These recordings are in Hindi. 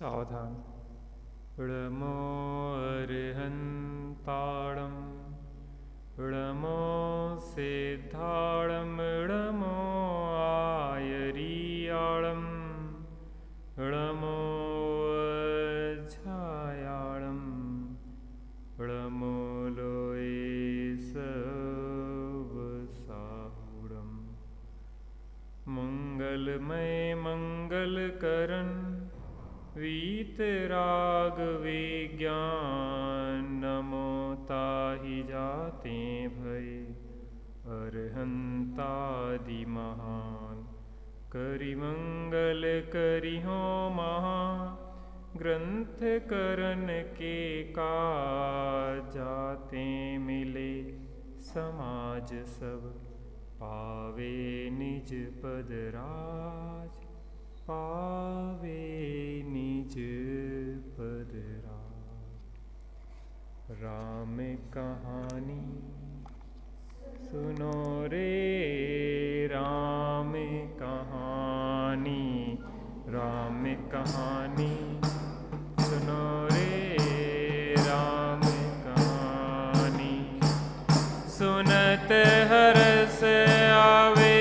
सावधान। ळमो अर्हन्ताळं ळमो सिद्धाळं ळमो आयरीयाळं ळमो अझायाळं ळमो लोये सवसाहुडं। मंगलमय मंगलकरण वीतराग विज्ञान नमो ताहि जाते भय अरहंतादि महान। करि मंगल करि हो महा ग्रंथ करन के काज जाते मिले समाज सब पावे निज पद राज पावे निज पद राज। राम कहानी सुनो रे राम कहानी राम कहानी सुनो रे राम कहानी। सुनत हरस आवे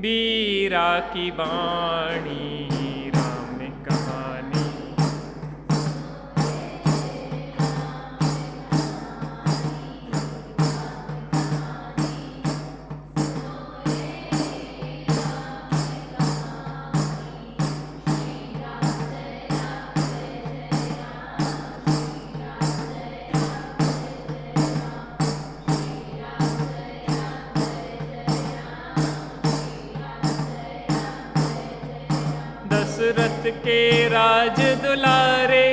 बीरा की बाणी राम कहानी। दशरथ के राज दुलारे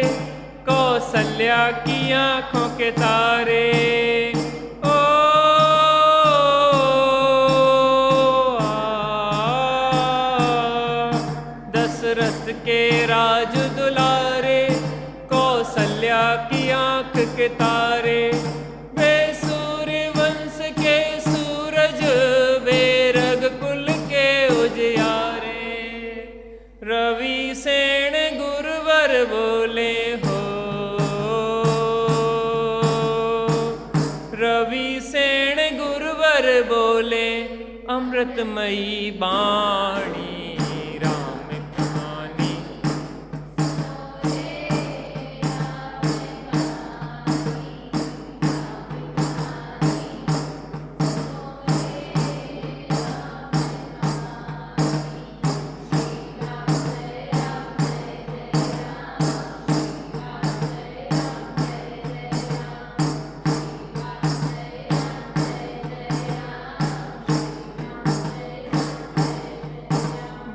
कौशल्या की आंखों के तारे। ओ दशरथ के राज दुलारे कौशल्या की आंख के तारे। वे सूर्य वंश के सूरज वे रघुकुल के उजियारे। रवि सेन गुरुवर बोले हो रवि सेन गुरुवर बोले अमृतमयी बाणी राम कहानी।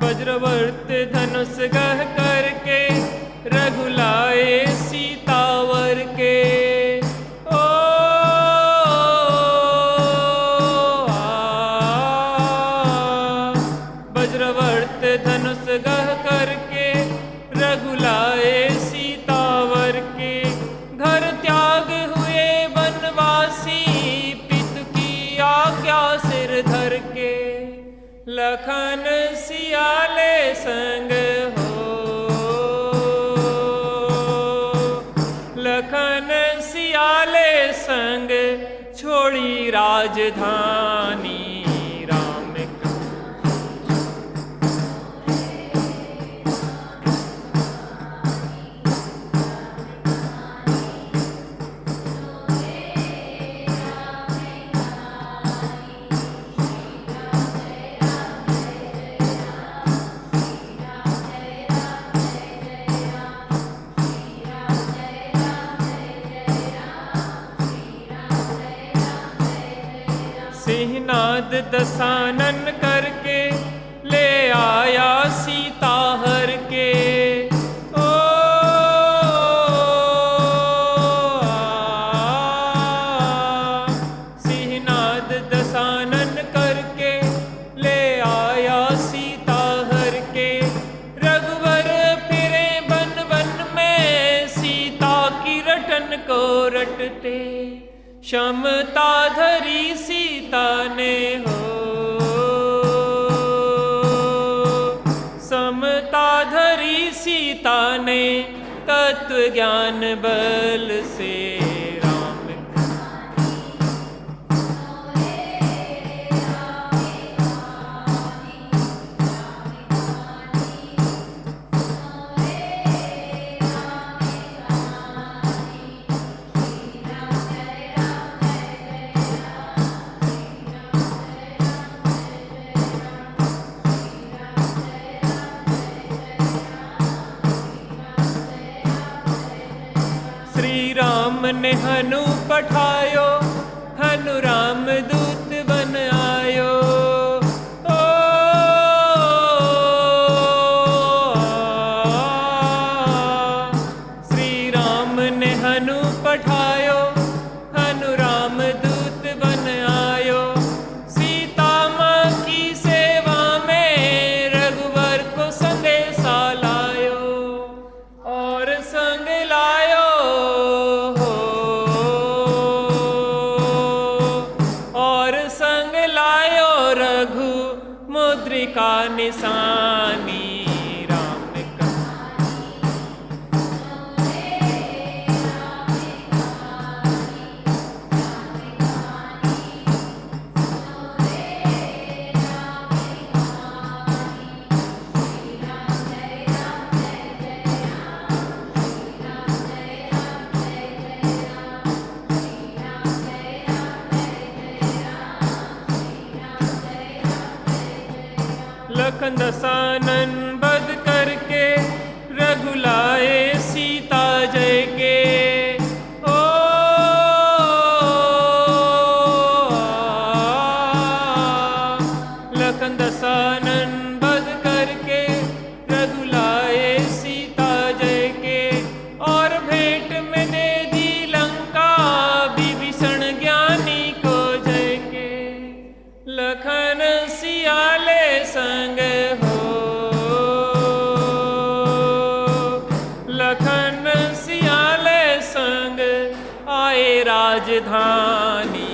वज्रवर्त धनुष गह करके रघुलाए सीतावर के। ओ वज्रवर्त धनुष गह करके रघुलाए सीतावर के। घर त्याग हुए वनवासी पितु की आज्ञा सिर धर के। लखन सियाले संग हो लखन सियाले संग छोड़ी राजधानी राम। सिंहनाद दशानन करके ले आया सीता हर के। ओ सिंहनाद दशानन करके ले आया सीता हर के। रघुवर फिरे बन बन में सीता की रटन को रटते। क्षमता धरी सीता ने हो, समता धरी सीता ने तत्व ज्ञान बल से ने हनु पठायो, हनु राम दूत बन आयो। ओ श्री राम ने हनु पठायो, हनु राम दूत बन आयो। सीता माँ की सेवा में रघुवर को संदेशा लायो, और संग लायो मुद्रिका निशानी। राम लखन दसानन बध करके रघुलाए सीता जय के। ओ लखन दसानन बध करके रघुलाए सीता जय के। और भेंट में दे दी लंका विभीषण ज्ञानी को जय के। लखन सियाले संग हो, लखन सियाले संग आए राजधानी।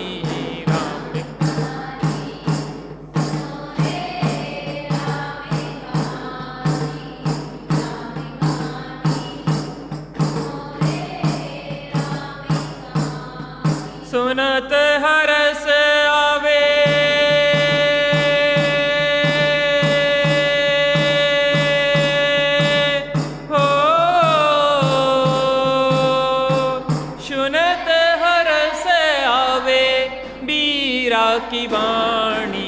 सुनत हरस आवे, की वाणी।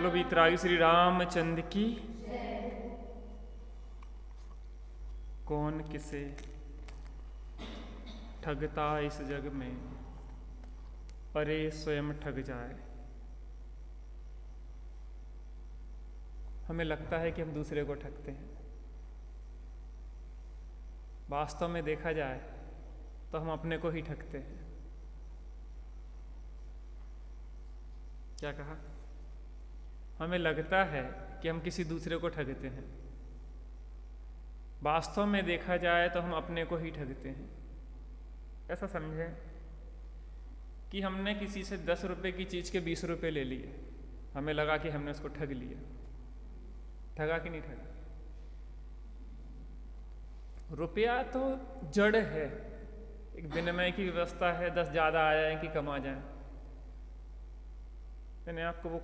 वीतरागी श्री रामचंद्र की। कौन किसे ठगता इस जग में, अरे स्वयं ठग जाए। हमें लगता है कि हम दूसरे को ठगते हैं, वास्तव में देखा जाए तो हम अपने को ही ठगते हैं। क्या कहा? हमें लगता है कि हम किसी दूसरे को ठगते हैं, वास्तव में देखा जाए तो हम अपने को ही ठगते हैं। ऐसा समझें कि हमने किसी से 10 रुपए की चीज़ के 20 रुपए ले लिए, हमें लगा कि हमने उसको ठग लिया। ठगा कि नहीं ठगा? रुपया तो जड़ है, एक विनिमय की व्यवस्था है, 10 ज़्यादा आ जाए कि कम आ जाए। मैंने आपको वो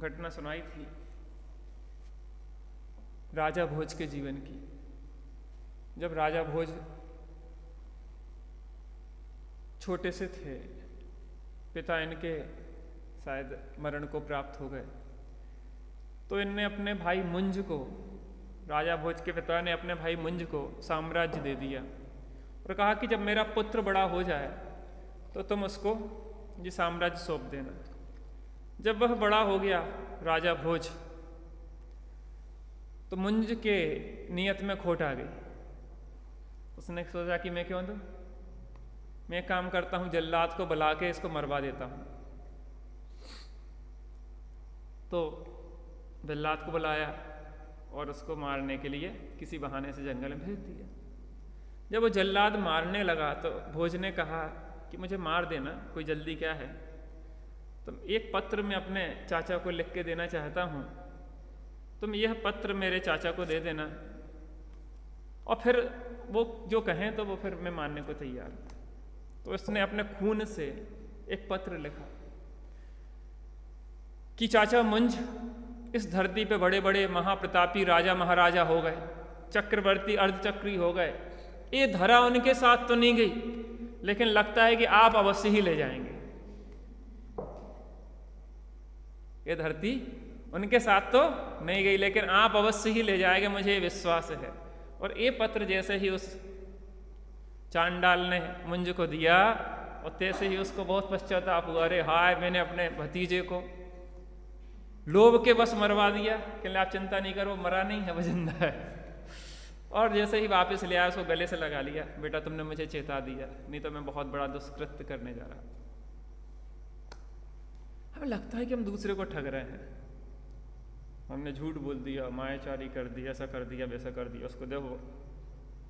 घटना सुनाई थी राजा भोज के जीवन की। जब राजा भोज छोटे से थे, पिता इनके शायद मरण को प्राप्त हो गए, तो इनने अपने भाई मुंज को, राजा भोज के पिता ने अपने भाई मुंज को साम्राज्य दे दिया और कहा कि जब मेरा पुत्र बड़ा हो जाए तो तुम उसको ये साम्राज्य सौंप देना। जब वह बड़ा हो गया राजा भोज, तो मुंज के नियत में खोट आ गई। उसने सोचा कि मैं क्यों दूं, मैं एक काम करता हूं, जल्लाद को बुला के इसको मरवा देता हूं। तो जल्लाद को बुलाया और उसको मारने के लिए किसी बहाने से जंगल में भेज दिया। जब वो जल्लाद मारने लगा तो भोज ने कहा कि मुझे मार देना, कोई जल्दी क्या है, तो एक पत्र मैं अपने चाचा को लिख के देना चाहता हूँ, तुम यह पत्र मेरे चाचा को दे देना, और फिर वो जो कहें तो वो फिर मैं मानने को तैयार हूँ। तो उसने अपने खून से एक पत्र लिखा कि चाचा मुंज, इस धरती पे बड़े बड़े महाप्रतापी राजा महाराजा हो गए, चक्रवर्ती अर्धचक्री हो गए, ये धरा उनके साथ तो नहीं गई, लेकिन लगता है कि आप अवश्य ही ले जाएंगे। ये धरती उनके साथ तो नहीं गई, लेकिन आप अवश्य ही ले जाएंगे, मुझे विश्वास है। और ये पत्र जैसे ही उस चांडाल ने मुंज को दिया, और तैसे ही उसको बहुत पश्चाताप हुआ, अरे हाय, मैंने अपने भतीजे को लोभ के बस मरवा दिया। कि आप चिंता नहीं करो, मरा नहीं है, वो जिंदा है। और जैसे ही वापस ले आया, उसको गले से लगा लिया, बेटा तुमने मुझे चेता दिया, नहीं तो मैं बहुत बड़ा दुष्कृत्य करने जा रहा। हमें लगता है कि हम दूसरे को ठग रहे हैं, हमने झूठ बोल दिया, मायाचारी कर दिया, ऐसा कर दिया, वैसा कर दिया। उसको देखो,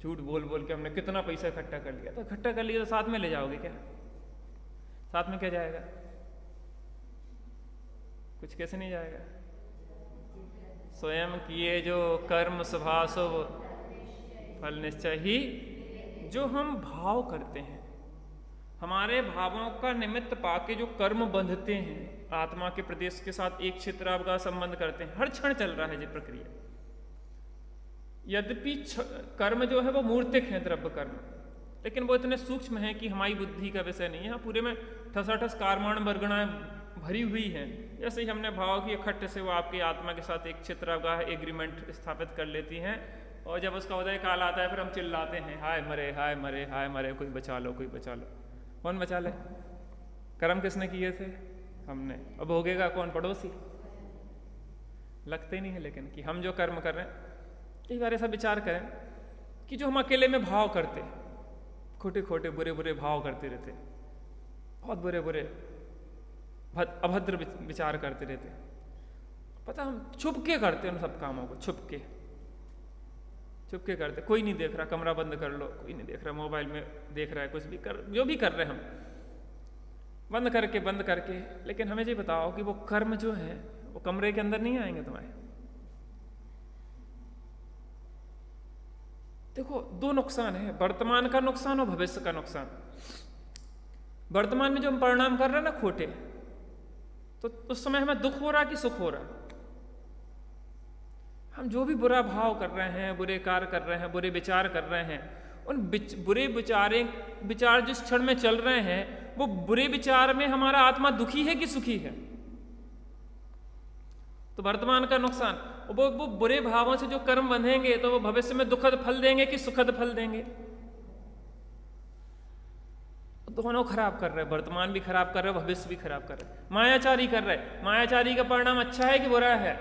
झूठ बोल बोल के हमने कितना पैसा इकट्ठा कर लिया। तो इकट्ठा कर लिया तो साथ में ले जाओगे क्या? साथ में क्या जाएगा? कुछ कैसे नहीं जाएगा। स्वयं किए जो कर्म स्वभासो फल निश्चय ही। जो हम भाव करते हैं, हमारे भावों का निमित्त पाके जो कर्म बंधते हैं, आत्मा के प्रदेश के साथ एक क्षेत्र का संबंध करते हैं, हर क्षण चल रहा है ये प्रक्रिया। यद्यपि कर्म जो है वो मूर्तिक है, द्रव्य कर्म, लेकिन वो इतने सूक्ष्म है कि हमारी बुद्धि का विषय नहीं है। यहाँ पूरे में ठसाठस कार्माण वर्गणाएं भरी हुई हैं। जैसे ही हमने भाव की इकट्ठे से वो आपकी आत्मा के साथ एक क्षेत्रावगाह एग्रीमेंट स्थापित कर लेती हैं, और जब उसका उदय काल आता है फिर हम चिल्लाते हैं, हाय मरे, हाय मरे, हाय मरे, कोई बचा लो, कोई बचा लो। कौन बचा ले? कर्म किसने किए थे? हमने। अब भोगेगा कौन? पड़ोसी। लगते ही नहीं है लेकिन कि हम जो कर्म कर रहे हैं। कई बार ऐसा विचार करें कि जो हम अकेले में भाव करते, खोटे खोटे बुरे बुरे भाव करते रहते, बहुत बुरे बुरे अभद्र विचार करते रहते, पता हम छुप के करते उन सब कामों को, छुप के करते। कोई नहीं देख रहा, कमरा बंद कर लो, कोई नहीं देख रहा, मोबाइल में देख रहा है, कुछ भी कर, जो भी कर रहे हैं हम बंद करके। लेकिन हमें ये बताओ कि वो कर्म जो है वो कमरे के अंदर नहीं आएंगे तुम्हारे। देखो, दो नुकसान है, वर्तमान का नुकसान और भविष्य का नुकसान। वर्तमान में जो हम परिणाम कर रहे हैं ना खोटे, तो उस समय हमें दुख हो रहा कि सुख हो रहा? हम जो भी बुरा भाव कर रहे हैं, बुरे कार्य कर रहे हैं, बुरे विचार कर रहे हैं, उन बुरे विचार जिस क्षण में चल रहे हैं, वो बुरे विचार में हमारा आत्मा दुखी है कि सुखी है? तो वर्तमान का नुकसान। वो बुरे भावों से जो कर्म बंधेंगे तो वो भविष्य में दुखद फल देंगे कि सुखद फल देंगे? दोनों खराब कर रहे हैं, वर्तमान भी खराब कर रहे हैं, भविष्य भी खराब कर रहे हैं। मायाचारी कर रहे हैं, मायाचारी का परिणाम अच्छा है कि बुरा है?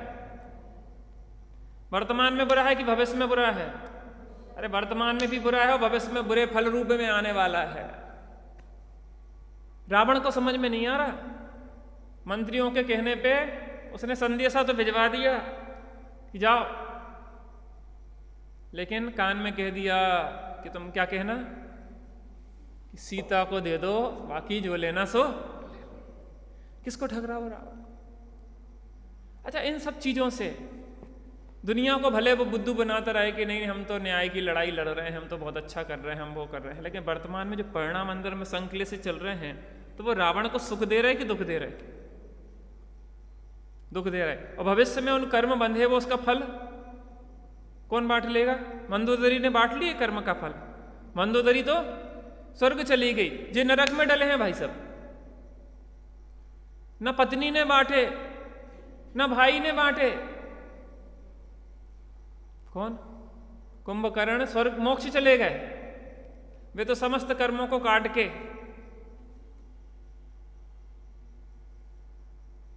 वर्तमान में बुरा है कि भविष्य में बुरा है? अरे वर्तमान में भी बुरा है और भविष्य में बुरे फल रूप में आने वाला है। रावण को समझ में नहीं आ रहा, मंत्रियों के कहने पे उसने संदेशा तो भिजवा दिया कि जाओ, लेकिन कान में कह दिया कि तुम क्या कहना कि सीता को दे दो, बाकी जो लेना सो। किसको ठग रहा हो रावण? अच्छा, इन सब चीजों से दुनिया को भले वो बुद्धू बनाता रहे कि नहीं हम तो न्याय की लड़ाई लड़ रहे हैं, हम तो बहुत अच्छा कर रहे हैं, हम वो कर रहे हैं, लेकिन वर्तमान में जो परिणाम अंदर में संकले से चल रहे हैं, तो वो रावण को सुख दे रहे कि दुख दे रहे? दुख दे रहे। और भविष्य में उन कर्म बंधे वो उसका फल कौन बांट लेगा? मंदोदरी ने बांट लिए कर्म का फल। मंदोदरी तो स्वर्ग चली गई, जे नरक में डले हैं भाई सब। न पत्नी ने बांटे, न भाई ने बांटे। कौन? कुंभकर्ण स्वर्ग मोक्ष चले गए, वे तो समस्त कर्मों को काट के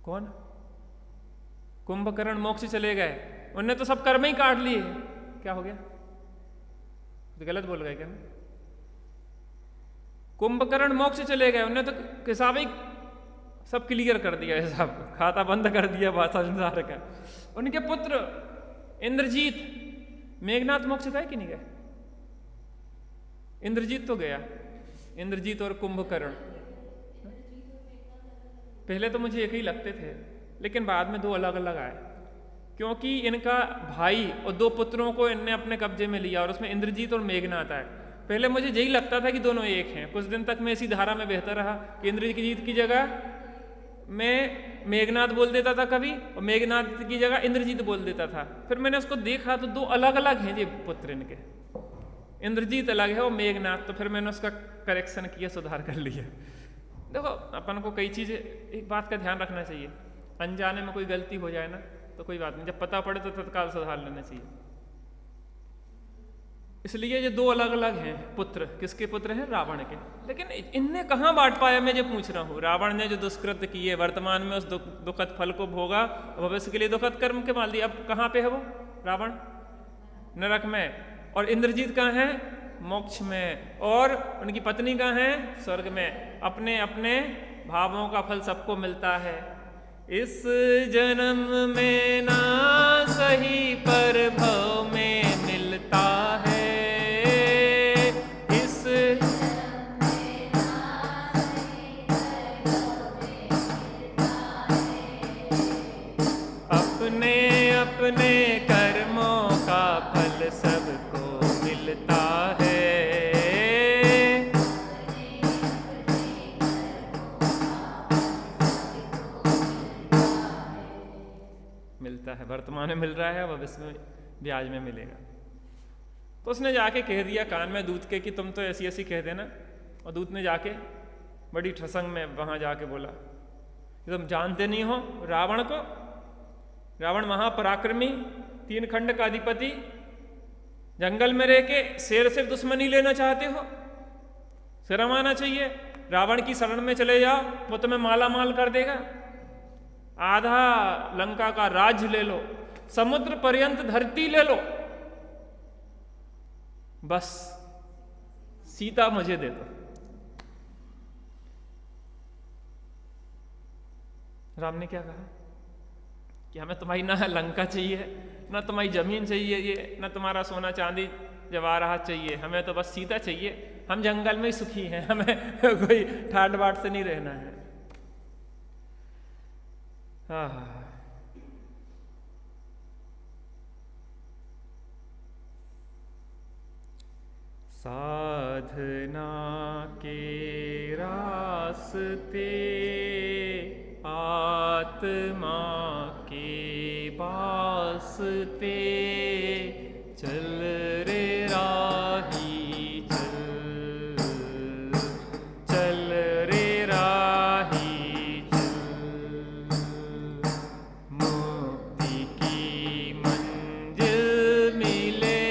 कौन? कुंभकर्ण मोक्ष चले गए, उनने तो सब कर्म ही काट लिए। क्या हो गया? तो गलत बोल गए क्या? कुंभकर्ण मोक्ष चले गए, उनने तो हिसाब ही सब क्लियर कर दिया, हिसाब खाता बंद कर दिया भाषा संसार का। उनके पुत्र इंद्रजीत, मेघनाथ मोक्ष गए कि नहीं गए? इंद्रजीत तो गया, इंद्रजीत और कुंभकर्ण। पहले तो मुझे एक ही लगते थे, लेकिन बाद में दो अलग अलग आए, क्योंकि इनका भाई और दो पुत्रों को इनने अपने कब्जे में लिया, और उसमें इंद्रजीत और मेघनाथ आए। पहले मुझे यही लगता था कि दोनों एक हैं। कुछ दिन तक मैं इसी धारा में बहता रहा कि इंद्रजीत की जगह मैं मेघनाथ बोल देता था कभी, और मेघनाथ की जगह इंद्रजीत बोल देता था। फिर मैंने उसको देखा तो दो अलग अलग हैं ये पुत्र इनके, इंद्रजीत अलग है और मेघनाथ। तो फिर मैंने उसका करेक्शन किया, सुधार कर लिया। देखो, अपन को कई चीज़ें, एक बात का ध्यान रखना चाहिए, अनजाने में कोई गलती हो जाए ना तो कोई बात नहीं, जब पता पड़े तो तत्काल सुधार लेना चाहिए। इसलिए ये दो अलग अलग हैं पुत्र। किसके पुत्र हैं? रावण के। लेकिन इनने कहाँ बांट पाया, मैं ये पूछ रहा हूँ। रावण ने जो दुष्कृत किए, वर्तमान में उस दुखद फल को भोगा, भविष्य के लिए दुखद कर्म के माल दिया। अब कहाँ पे है वो रावण? नरक में। और इंद्रजीत कहाँ है? मोक्ष में। और उनकी पत्नी कहाँ है? स्वर्ग में। अपने अपने भावों का फल सबको मिलता है। इस जन्म में ना सही पर भव में मिलता है। अपने अपने कर्मों का फल सबको मिलता है। मिलता है, वर्तमान में मिल रहा है, भविष्य में ब्याज में मिलेगा। तो उसने जाके कह दिया कान में दूत के कि तुम तो ऐसी ऐसी कह देना। और दूत ने जाके बड़ी ठसंग में वहां जाके बोला कि तुम जानते नहीं हो रावण को। रावण महापराक्रमी, 3 खंड का अधिपति, जंगल में रह के शेर से दुश्मनी लेना चाहते हो? शर्म आना चाहिए। रावण की शरण में चले जाओ, वो तुम्हें माला माल कर देगा। आधा लंका का राज्य ले लो, समुद्र पर्यंत धरती ले लो, बस सीता मुझे दे दो। राम ने क्या कहा कि हमें तुम्हारी ना लंका चाहिए, ना तुम्हारी जमीन चाहिए, ये ना तुम्हारा सोना चांदी जवाहरात चाहिए, हमें तो बस सीता चाहिए। हम जंगल में ही सुखी हैं, हमें कोई ठाट बाट से नहीं रहना है। साधना के रास्ते आत्मा के वास्ते चल रे राही चल, चल रे राही चल। मुक्ति की मंजिल मिले,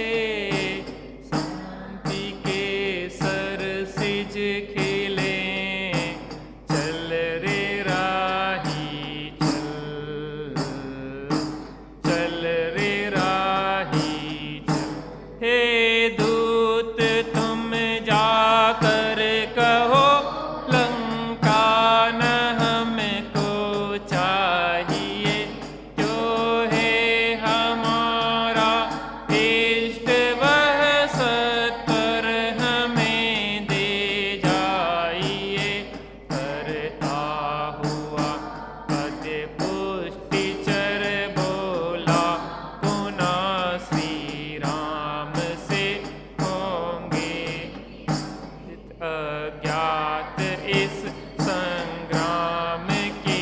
शांति के सरसिज खिले, चल रे राही चल, चल रे राही चल। हे दूत तुम जाकर कहो लंका न हमको चाहिए, जो है हमारा इष्ट वह सत्वर हमें दे जाइए। करता हुआ पद पुष्टि चर बोला, पुनः श्री राम से होंगे अज्ञात इस संग्राम के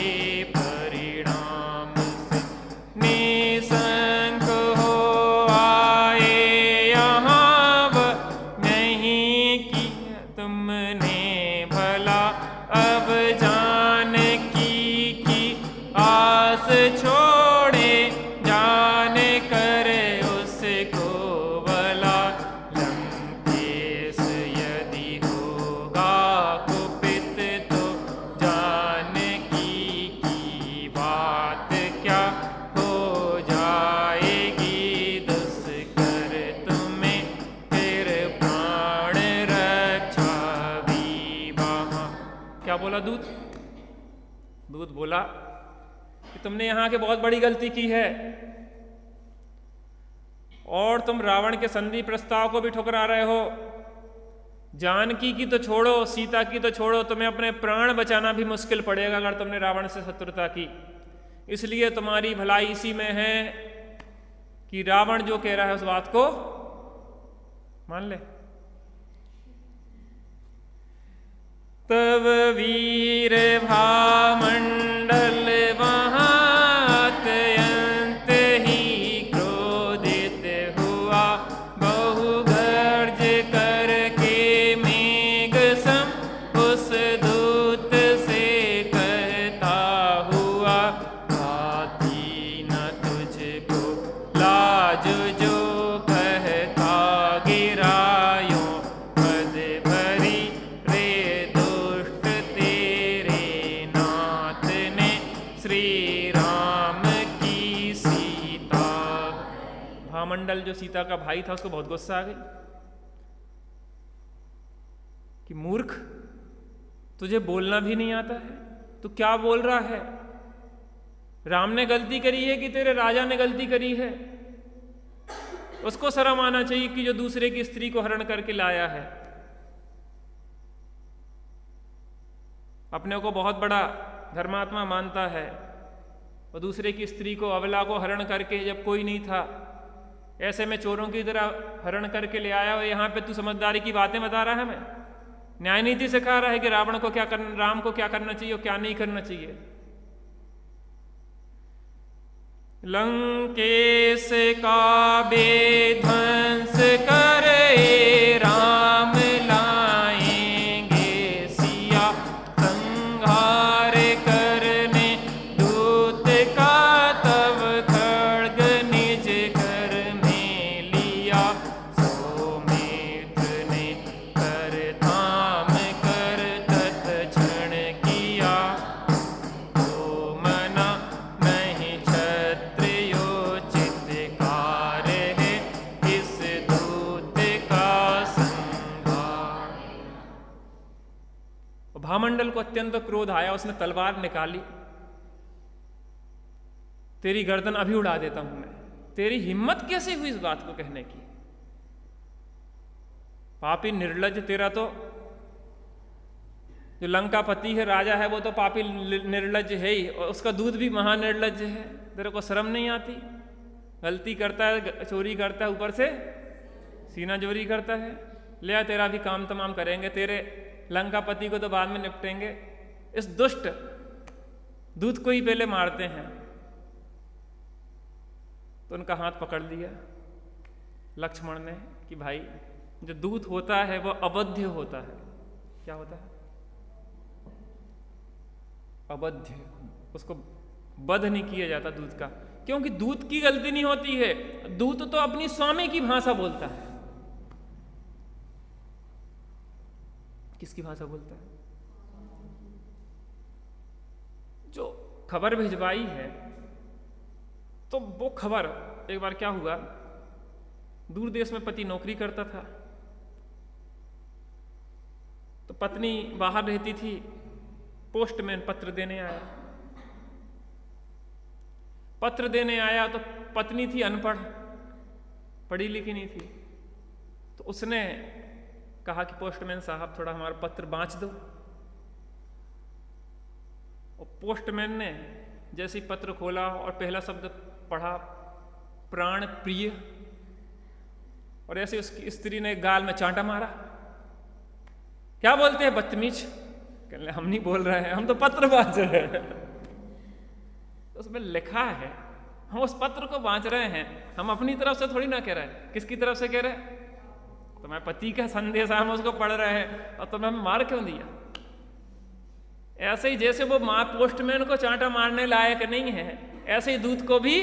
परिणाम से। निशंक हो आए यहाँ, वह नहीं किया तुमने भला, अब जानकी की आस छोड़े, जान कर उसको भला। लंकेश यदि होगा कुपित, तो जानकी की बात बोला कि तुमने यहाँ के बहुत बड़ी गलती की है और तुम रावण के संधि प्रस्ताव को भी ठुकरा रहे हो। जानकी की तो छोड़ो, सीता की तो छोड़ो, तुम्हें अपने प्राण बचाना भी मुश्किल पड़ेगा अगर तुमने रावण से शत्रुता की। इसलिए तुम्हारी भलाई इसी में है कि रावण जो कह रहा है उस बात को मान ले। तब वीर भामंडल वहाँ अत्यंत ही क्रोधित हुआ, बहु गर्ज करके मेघ सम उस दूत से कहता हुआ, आती न तुझको लाज जो कहता गिरायो पद भरी रे दुष्ट तेरे नाथ ने श्री राम की सीता। भामंडल जो सीता का भाई था उसको बहुत गुस्सा आ गई कि मूर्ख, तुझे बोलना भी नहीं आता है, तू क्या बोल रहा है? राम ने गलती करी है कि तेरे राजा ने गलती करी है? उसको शर्म आना चाहिए कि जो दूसरे की स्त्री को हरण करके लाया है। अपने को बहुत बड़ा धर्मात्मा मानता है और दूसरे की स्त्री को, अबला को हरण करके, जब कोई नहीं था ऐसे में चोरों की तरह हरण करके ले आया और यहाँ पे तू समझदारी की बातें बता रहा है हमें। न्याय नीति सिखा रहा है कि राम को क्या करना चाहिए और क्या नहीं करना चाहिए। लंकेश का बेध्वंस करे राम लाएंगे सिया, संहार करने दूत का तब खड्ग निज घर में लिया। सौमित्र ने कर थाम कर तत्क्षण किया, तो मना नहीं क्षत्रियोचित है इस दूत का संहार। भामंडल को अत्यंत क्रोध आया, उसने तलवार निकाली, तेरी गर्दन अभी उड़ा देता हूं मैं। तेरी हिम्मत कैसे हुई इस बात को कहने की? पापी निर्लज्ज, तेरा तो जो लंकापति है, राजा है, वो तो पापी निर्लज्ज है ही, और उसका दूध भी महानिर्लज्ज है। तेरे को शर्म नहीं आती? गलती करता है, चोरी करता है, ऊपर से सीना चोरी करता है। ले आ, तेरा भी काम तमाम करेंगे, तेरे लंकापति को तो बाद में निपटेंगे। इस दुष्ट दूत को ही पहले मारते हैं। तो उनका हाथ पकड़ लिया लक्ष्मण ने कि भाई, जो दूत होता है वो अबध्य होता है। क्या होता है? अबध्य। उसको वध नहीं किया जाता दूत का, क्योंकि दूत की गलती नहीं होती है। दूत तो अपनी स्वामी की भाषा बोलता है। किसकी भाषा बोलता है? जो खबर भिजवाई है, तो वो खबर, एक बार क्या हुआ, दूर देश में पति नौकरी करता था, तो पत्नी बाहर रहती थी। पोस्टमैन पत्र देने आया। पत्र देने आया तो पत्नी थी अनपढ़, पढ़ी लिखी नहीं थी। तो उसने कहा कि पोस्टमैन साहब, थोड़ा हमारा पत्र बाँच दो। और पोस्टमैन ने जैसे ही पत्र खोला और पहला शब्द पढ़ा, प्राण प्रिय, और ऐसे उसकी स्त्री ने गाल में चांटा मारा। क्या बोलते हैं बदतमीज? कहने हम नहीं बोल रहे हैं, हम तो पत्र बाँच रहे हैं। उसमें लिखा है, हम उस पत्र को बाँच रहे हैं, हम अपनी तरफ से थोड़ी ना कह रहे हैं। किसकी तरफ से कह रहे हैं? तुम्हारे पति का संदेश, हम उसको पढ़ रहे हैं और तुमने हमें मार क्यों दिया? ऐसे ही जैसे वो पोस्टमैन को चांटा मारने लायक नहीं है, ऐसे ही दूत को भी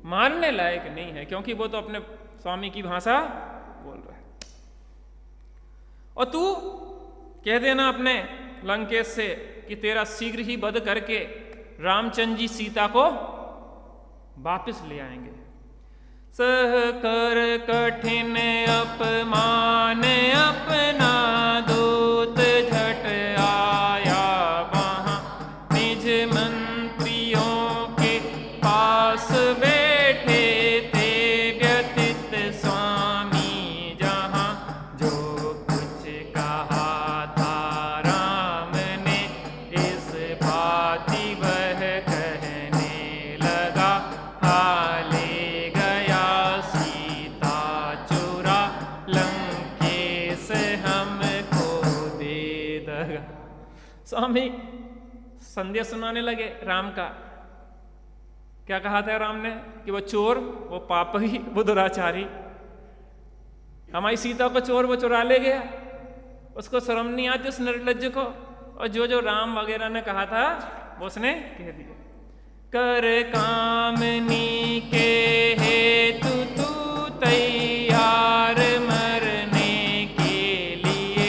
मारने लायक नहीं है, क्योंकि वो तो अपने स्वामी की भाषा बोल रहा है। और तू कह देना अपने लंकेश से कि तेरा शीघ्र ही वध करके रामचंद्र जी सीता को वापस ले आएंगे। सह कर कठिन अपमान अपना दूत झट आया वहां, निज मन संदेश सुनाने लगे राम का। क्या कहा था राम ने कि वो चोर, वो पापी, वो दुराचारी, हमारी सीता को चोर वो चुरा ले गया, उसको शर्म नहीं आती उस निर्लज्ज को। और जो राम वगैरह ने कहा था वो उसने कह दिया। कर कामनी के हेतु तू तैयार मरने के लिए,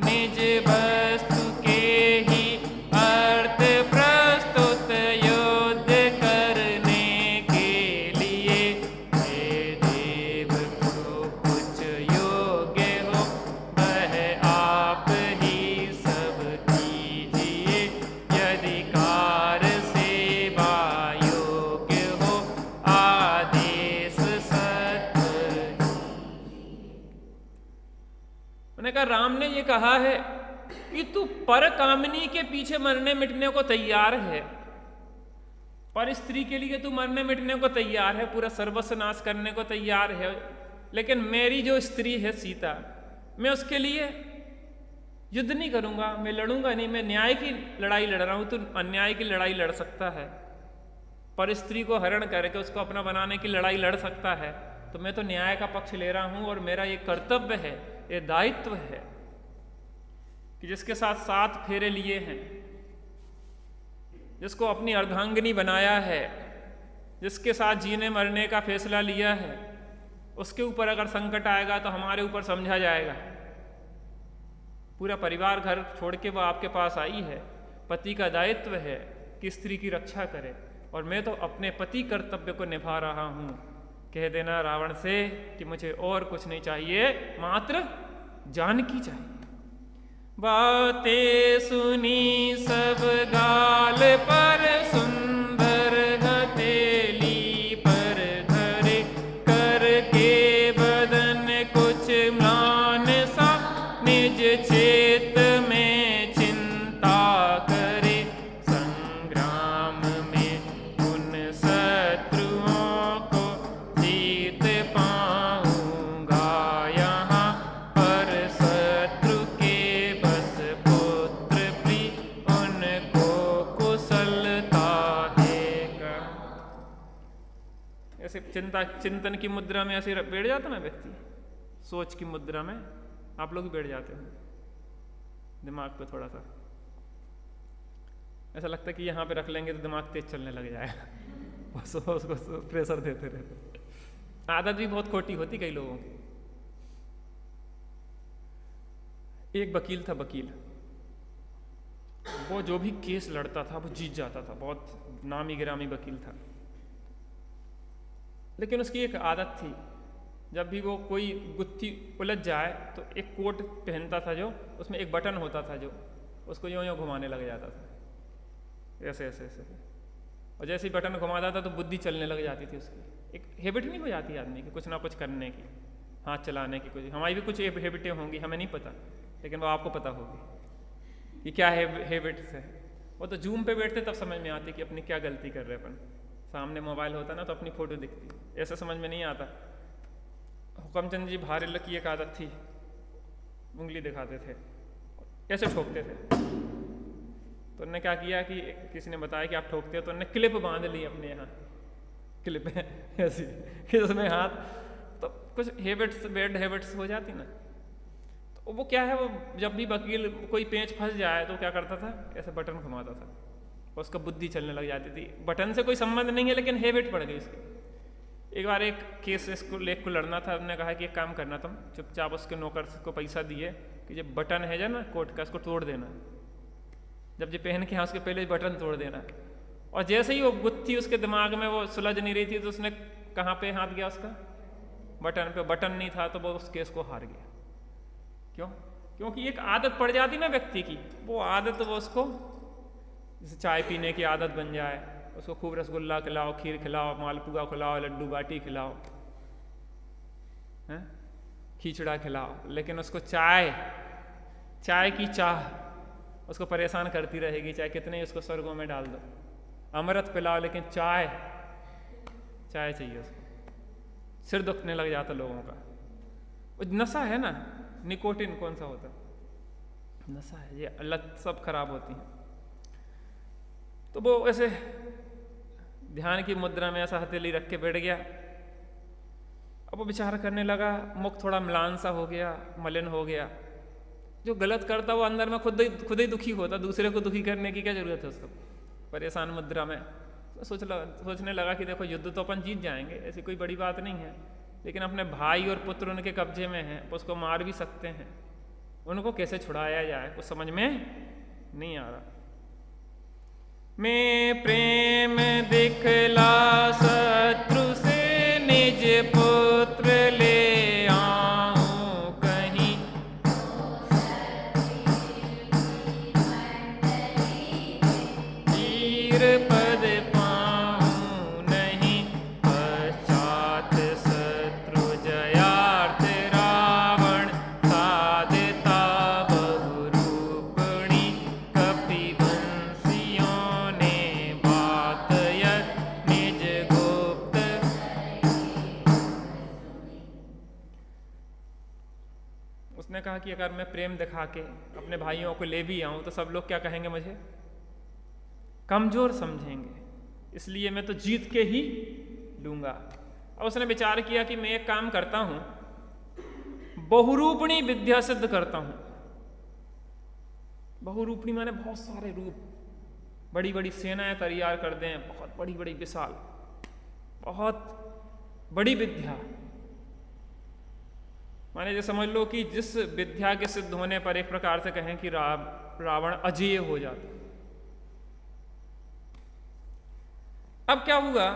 निज वस्तु के ही अर्थ प्रस्तुत युद्ध करने के लिए। हे देव को कुछ योग्य हो वह आप ही सब कीजिए, यदि कार सेवा योग्य हो आदेश सत्य। मैंने कहा राम ने ये कहा है कि तू पर कामनी के पीछे मरने मिटने को तैयार है, पर स्त्री के लिए तू मरने मिटने को तैयार है, पूरा सर्वस्व नाश करने को तैयार है, लेकिन मेरी जो स्त्री है सीता, मैं उसके लिए युद्ध नहीं करूंगा, मैं लड़ूंगा नहीं, मैं न्याय की लड़ाई लड़ रहा हूं। तू अन्याय की लड़ाई लड़ सकता है, पर स्त्री को हरण करके उसको अपना बनाने की लड़ाई लड़ सकता है, तो मैं तो न्याय का पक्ष ले रहा हूं। और मेरा ये कर्तव्य है, ये दायित्व है कि जिसके साथ 7 फेरे लिए हैं, जिसको अपनी अर्धांगिनी बनाया है, जिसके साथ जीने मरने का फैसला लिया है, उसके ऊपर अगर संकट आएगा तो हमारे ऊपर समझा जाएगा। पूरा परिवार घर छोड़ के वो आपके पास आई है, पति का दायित्व है कि स्त्री की रक्षा करे, और मैं तो अपने पति कर्तव्य को निभा रहा हूँ। कह देना रावण से कि मुझे और कुछ नहीं चाहिए, मात्र जानकी चाहिए। बातें सुनी सब गाल पर सुंदर हथेली पर धरे, करके बदन कुछ म्लान सा निज चेत में चिंता करे। संग्राम में उन शत्रुओं को जीत पाऊंगा, यहाँ पर शत्रु के बस पुत्र प्रिय उनको कुशलता है का। ऐसे चिंतन की मुद्रा में ऐसे बैठ जाता ना व्यक्ति, सोच की मुद्रा में आप लोग भी बैठ जाते हैं, दिमाग पे थोड़ा सा ऐसा लगता है कि यहाँ पे रख लेंगे तो दिमाग तेज चलने लग जाएगा। बस उसको प्रेशर देते रहते। आदत भी बहुत खोटी होती कई लोगों की। एक वकील था, वकील वो जो भी केस लड़ता था वो जीत जाता था, बहुत नामी गिरामी वकील था। लेकिन उसकी एक आदत थी, जब भी वो कोई गुत्थी उलझ जाए तो एक कोट पहनता था जो उसमें एक बटन होता था, जो उसको यूं यूं घुमाने लग जाता था, ऐसे ऐसे ऐसे, और जैसे ही बटन घुमाता था तो बुद्धि चलने लग जाती थी उसकी। एक हैबिट नहीं हो जाती आदमी की कुछ ना कुछ करने की, हाथ चलाने की। कुछ हमारी भी कुछ हैबिटें होंगी, हमें नहीं पता, लेकिन वो आपको पता होगी कि क्या हैबिट्स है। वो तो जूम पे बैठते तब समझ में आती कि अपनी क्या गलती कर रहे अपन। सामने मोबाइल होता ना तो अपनी फोटो दिखती, ऐसा समझ में नहीं आता। हुकमचंद जी भारिल की एक आदत थी, उंगली दिखाते थे, ऐसे ठोकते थे। तो उन्होंने क्या किया कि किसी ने बताया कि आप ठोकते हो, तो उन्होंने क्लिप बांध ली अपने यहाँ, क्लिप ऐसी कि उसमें हाथ, तो कुछ हैबिट्स, बैड हैबिट्स हो जाती ना। तो वो क्या है, वो जब भी वकील कोई पेंच फंस जाए तो क्या करता था, ऐसे बटन घुमाता था, उसका बुद्धि चलने लग जाती थी। बटन से कोई संबंध नहीं है, लेकिन हैबिट पड़ गई इसकी। एक बार एक केस इसको लेख को लड़ना था, उन्होंने कहा कि एक काम करना, तुम चुपचाप उसके नौकर को पैसा दिए कि जब बटन है ना कोट का, उसको तोड़ देना, जब जो पहन के यहाँ उसके पहले बटन तोड़ देना। और जैसे ही वो गुत्थी उसके दिमाग में वो सुलझ नहीं रही थी, तो उसने कहाँ पे हाथ गया उसका, बटन पे। बटन नहीं था तो वो उस केस को हार गया। क्यों? क्योंकि एक आदत पड़ जाती ना व्यक्ति की, वो आदत वो उसको, जैसे चाय पीने की आदत बन जाए, उसको खूब रसगुल्ला खिलाओ, खीर खिलाओ, मालपुआ खिलाओ, लड्डू बाटी खिलाओ, हैं, खिचड़ा खिलाओ, लेकिन उसको चाय की चाह उसको परेशान करती रहेगी, चाहे कितने ही उसको स्वर्गों में डाल दो। अमृत पिलाओ, लेकिन चाय चाहिए उसको। सिर दुखने लग जाता लोगों का। वो नशा है ना, निकोटिन कौन सा होता, नशा है, ये लत सब खराब होती है। तो वो ऐसे ध्यान की मुद्रा में ऐसा हथेली रख के बैठ गया। अब वो विचार करने लगा, मुख थोड़ा म्लान सा हो गया, मलिन हो गया। जो गलत करता वो अंदर में खुद ही दुखी होता, दूसरे को दुखी करने की क्या जरूरत है उसको। परेशान मुद्रा में सोचने लगा कि देखो युद्ध तो अपन जीत जाएंगे, ऐसी कोई बड़ी बात नहीं है, लेकिन अपने भाई और पुत्र उनके कब्जे में हैं, उसको मार भी सकते हैं, उनको कैसे छुड़ाया जाए कुछ समझ में नहीं आ रहा। मैं प्रेम दिखला शत्रु से निज पुत्र ले आऊं कहीं, वीर पद पाऊं नहीं, पश्चात शत्रु जयार्थ रावण साधता बहुरूपणी, कपिवंशियों ने बात यह निज गुप्त। उसने कहा कि अगर मैं प्रेम दिखा के अपने भाइयों को ले भी आऊं तो सब लोग क्या कहेंगे, मुझे कमजोर समझेंगे, इसलिए मैं तो जीत के ही लूंगा। अब उसने विचार किया कि मैं एक काम करता हूं, बहुरूपणी विद्या सिद्ध करता हूं। बहुरूपणी माने बहुत सारे रूप, बड़ी बड़ी सेनाएं तैयार कर दें, बहुत बड़ी बड़ी विशाल, बहुत बड़ी विद्या। माने जो समझ लो कि जिस विद्या के सिद्ध होने पर एक प्रकार से कहें कि रावण अजेय हो जाता। अब क्या हुआ,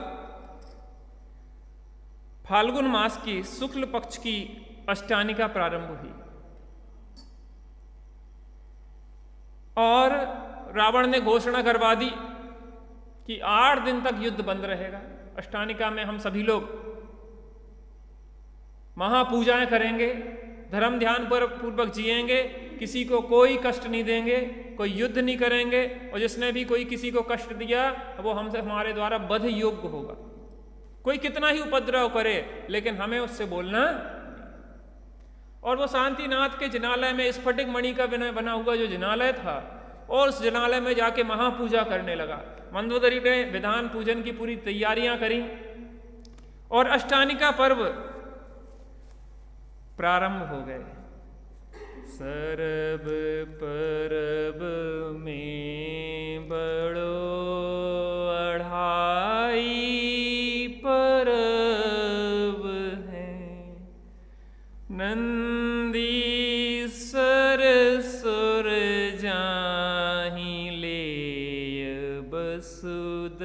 फाल्गुन मास की शुक्ल पक्ष की अष्टानिका प्रारंभ हुई और रावण ने घोषणा करवा दी कि 8 दिन तक युद्ध बंद रहेगा। अष्टानिका में हम सभी लोग महापूजाएं करेंगे, धर्म ध्यान पूर्वक जिएंगे, किसी को कोई कष्ट नहीं देंगे, कोई युद्ध नहीं करेंगे, और जिसने भी कोई किसी को कष्ट दिया वो हमसे हमारे द्वारा वध योग्य होगा। कोई कितना ही उपद्रव करे लेकिन हमें उससे बोलना। और वो शांतिनाथ के जिनालय में स्फटिक मणि का बना हुआ जो जिनालय था, और उस जिनालय में जाके महापूजा करने लगा। मंदोदरी ने विधान पूजन की पूरी तैयारियां करी और अष्टानिका पर्व प्रारंभ हो गए। सरब परब में बड़ो अढ़ाई परब है, नंदीसर सुर जाहि लेय बसुदरब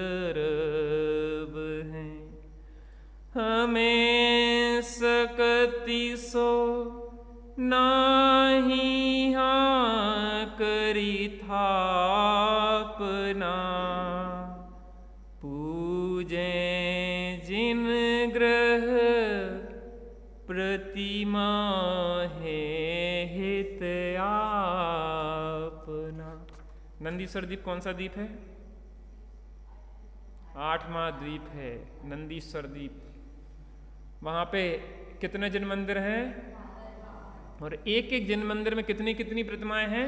है, हमें सकति सो नाही हाँ करी थापना, पूजे जिन ग्रह प्रतिमा है हित आपना। नंदीश्वर द्वीप कौन सा द्वीप है? 8वां द्वीप है नंदीश्वर द्वीप। वहां पे कितने जिन मंदिर हैं और एक एक जिन मंदिर में कितनी कितनी प्रतिमाएं हैं?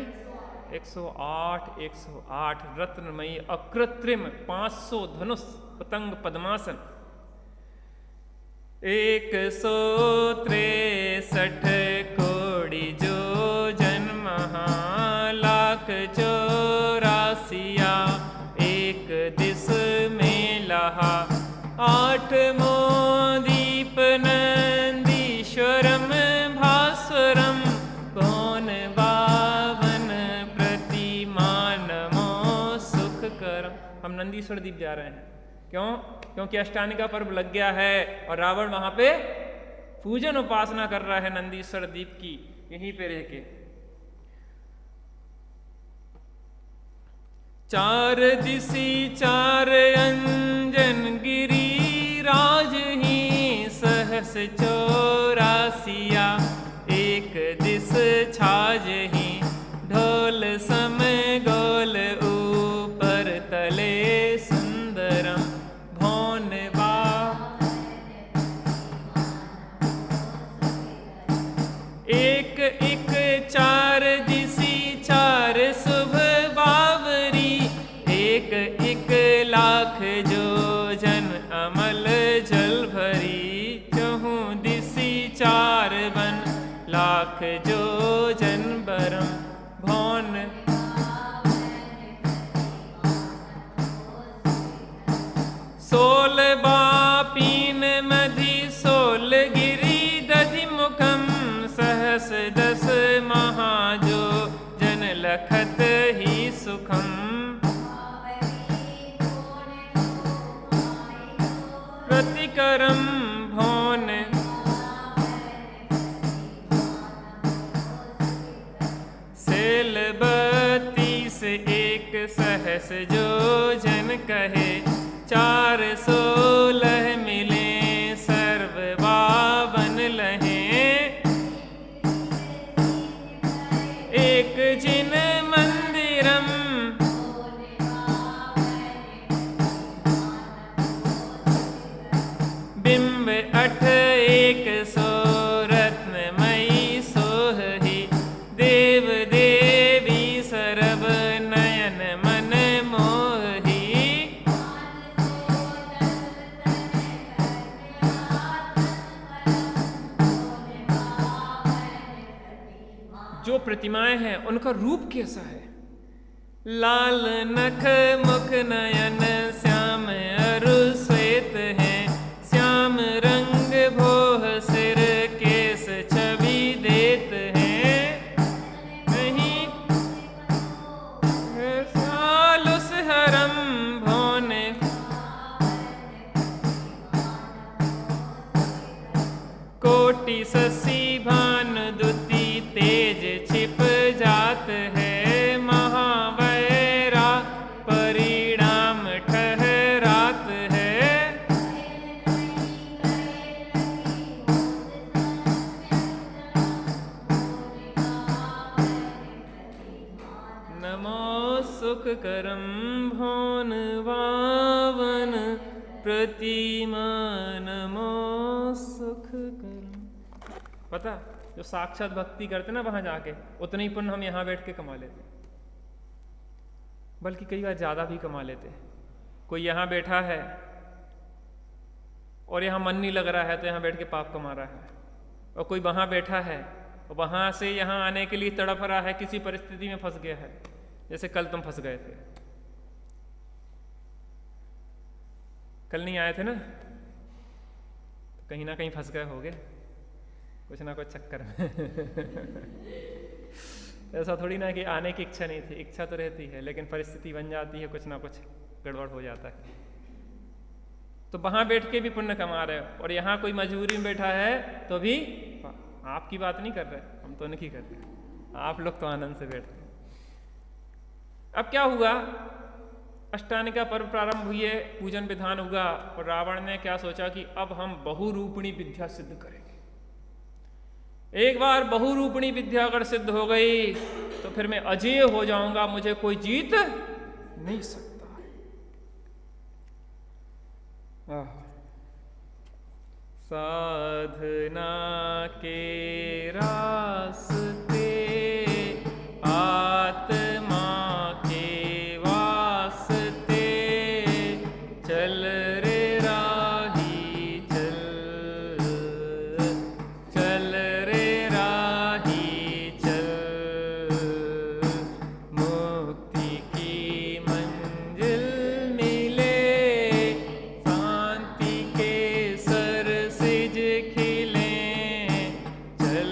108 रत्नमयी अकृत्रिम 500 धनुष पतंग पद्मासन, 163 कोड़ी जो जन महालाख 84 एक दिस में लहा, 8 दीप नंदीश्वरम भास्वरम, कौन बावन प्रतिमा नमो सुख करम। हम नंदीश्वर द्वीप जा रहे हैं, क्यों? क्योंकि अष्टानिका पर्व लग गया है और रावण वहां पे पूजन उपासना कर रहा है नंदीश्वर द्वीप की, यहीं पे रह के। 4 दिसी 4 अंजन गिरी राज ही सहस 84, एक दिस छाज ही ढोल सम गोल ऊपर तले सुंदरम, भौन बा एक 4 दिसी 4 शुभ बावरी, एक प्रतिकरम भौन सेलबती से एक सहस जो जन कहे 416 मिले सर्व 52 लहे एक जिन मंदिरम बिंब 8 एक सो रत्नमयी सोहि देव देवी सरब नयन मन मोहि जो प्रतिमाएं हैं उनका रूप कैसा है? लाल नख मुख नयन श्याम अरु श्वेत हैं श्याम रंग भोह सिर केस छवि देत हैं नहीं सालुस हरम भौन कोटि ससी भानु दुति तेज छिप जात है महावैरा परिणाम ठहरात है नमो सुख करम भौन वावन प्रतिमा नमो सुख करम। पता जो साक्षात भक्ति करते ना वहां जाके उतने ही पुण्य हम यहाँ बैठ के कमा लेते, बल्कि कई बार ज्यादा भी कमा लेते। कोई यहाँ बैठा है और यहाँ मन नहीं लग रहा है तो यहाँ बैठ के पाप कमा रहा है, और कोई वहां बैठा है और वहां से यहाँ आने के लिए तड़प रहा है, किसी परिस्थिति में फंस गया है, जैसे कल तुम फंस गए थे। कल नहीं आए थे ना, तो कहीं ना कहीं फंस गए होगे कुछ ना कुछ चक्कर में। ऐसा थोड़ी ना कि आने की इच्छा नहीं थी, इच्छा तो रहती है लेकिन परिस्थिति बन जाती है, कुछ ना कुछ गड़बड़ हो जाता है। तो वहां बैठ के भी पुण्य कमा रहे हो, और यहाँ कोई मजबूरी में बैठा है तो भी आपकी बात नहीं कर रहे, हम तो नहीं कर रहे, आप लोग तो आनंद से बैठते हैं। अब क्या हुआ, अष्टानिका पर्व प्रारंभ हुए, पूजन विधान हुआ, और रावण ने क्या सोचा कि अब हम बहुरूपिणी विद्या सिद्ध करेंगे। एक बार बहुरूपिणी विद्या अगर सिद्ध हो गई तो फिर मैं अजेय हो जाऊंगा, मुझे कोई जीत नहीं सकता। साधना के रास्ते आत्मा के वास्ते चल रे राही चल, चल रे राही चल, मुक्ति की मंजिल मिले, शांति के सर सिज खिले, चल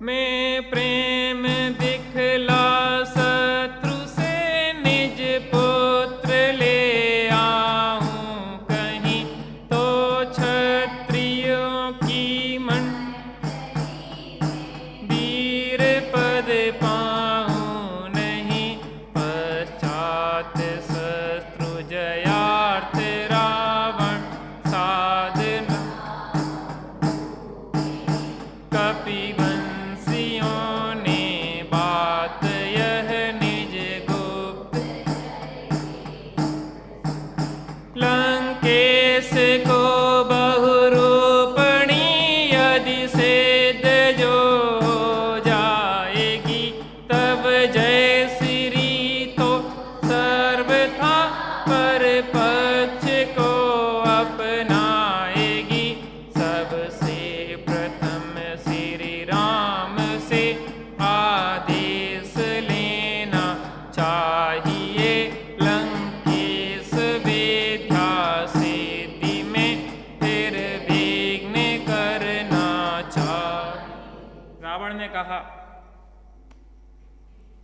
मैं प्रेम दिखला शत्रु से निज पुत्र ले आऊं कहीं, तो क्षत्रियों की मन वीर पद पाऊं नहीं, पश्चात शत्रु जयार्थ रावण साधना कपिवंशियों ने बात यह निज गुप्त, लंकेश को बहुरूपणी यदि सिद्ध जो हो जाएगी,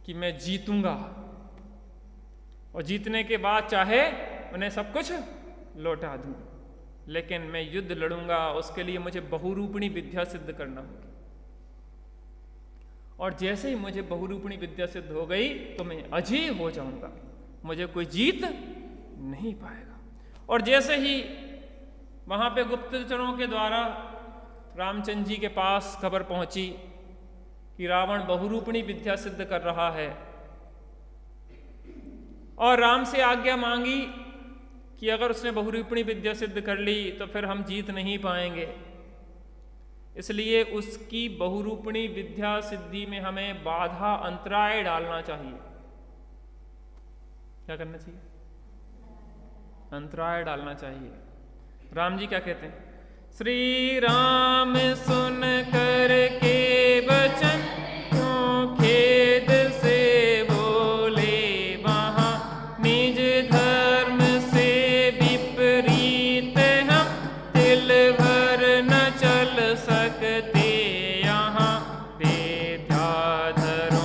कि मैं जीतूंगा और जीतने के बाद चाहे उन्हें सब कुछ लौटा दूं, लेकिन मैं युद्ध लड़ूंगा, उसके लिए मुझे बहुरूपिणी विद्या सिद्ध करना होगी। और जैसे ही मुझे बहुरूपिणी विद्या सिद्ध हो गई तो मैं अजय हो जाऊंगा, मुझे कोई जीत नहीं पाएगा। और जैसे ही वहां पे गुप्तचरों के द्वारा रामचंद्र जी के पास खबर पहुंची कि रावण बहुरूपिणी विद्या सिद्ध कर रहा है, और राम से आज्ञा मांगी कि अगर उसने बहुरूपिणी विद्या सिद्ध कर ली तो फिर हम जीत नहीं पाएंगे, इसलिए उसकी बहुरूपिणी विद्या सिद्धि में हमें बाधा अंतराय डालना चाहिए। क्या करना चाहिए? अंतराय डालना चाहिए। राम जी क्या कहते हैं? श्री राम सुन कर के वचन क्यों खेद से बोले वहां, निज धर्म से विपरीत हम तिल भर न चल सकते यहाँ, विद्याधरों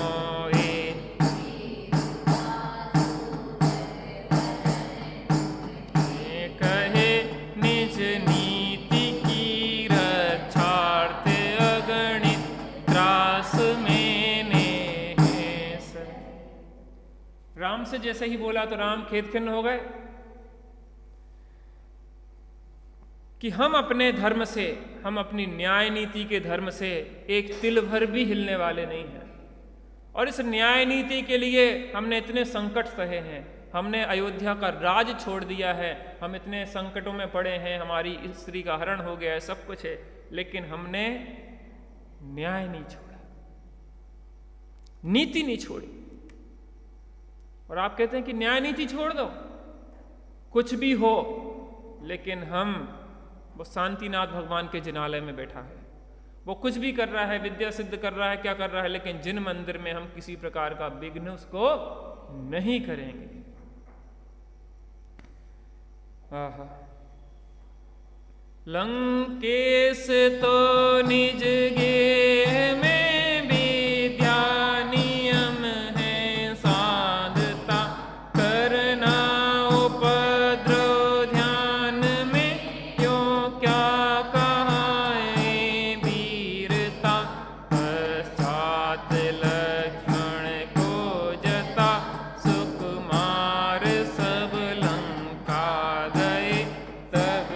कहे निज नीति की रक्षार्थ अगणित त्रास मैंने है सर। राम से जैसे ही बोला तो राम खेद खिन्न हो गए कि हम अपने धर्म से, हम अपनी न्याय नीति के धर्म से एक तिल भर भी हिलने वाले नहीं हैं, और इस न्याय नीति के लिए हमने इतने संकट सहे हैं, हमने अयोध्या का राज छोड़ दिया है, हम इतने संकटों में पड़े हैं, हमारी स्त्री का हरण हो गया है, सब कुछ है, लेकिन हमने न्याय नहीं छोड़ा, नीति नहीं छोड़ी। और आप कहते हैं कि न्याय नीति छोड़ दो, कुछ भी हो, लेकिन हम, वो शांतिनाथ भगवान के जिनालय में बैठा है, वो कुछ भी कर रहा है, विद्या सिद्ध कर रहा है, क्या कर रहा है, लेकिन जिन मंदिर में हम किसी प्रकार का विघ्न उसको नहीं करेंगे। आहा। लंकेश तो निज गेह में विद्या नियम है साधता, करना उपद्रव ध्यान में क्यों क्या कहाए वीरता, पश्चात लक्ष्मण को जता सुकुमार सब लंका गए, तब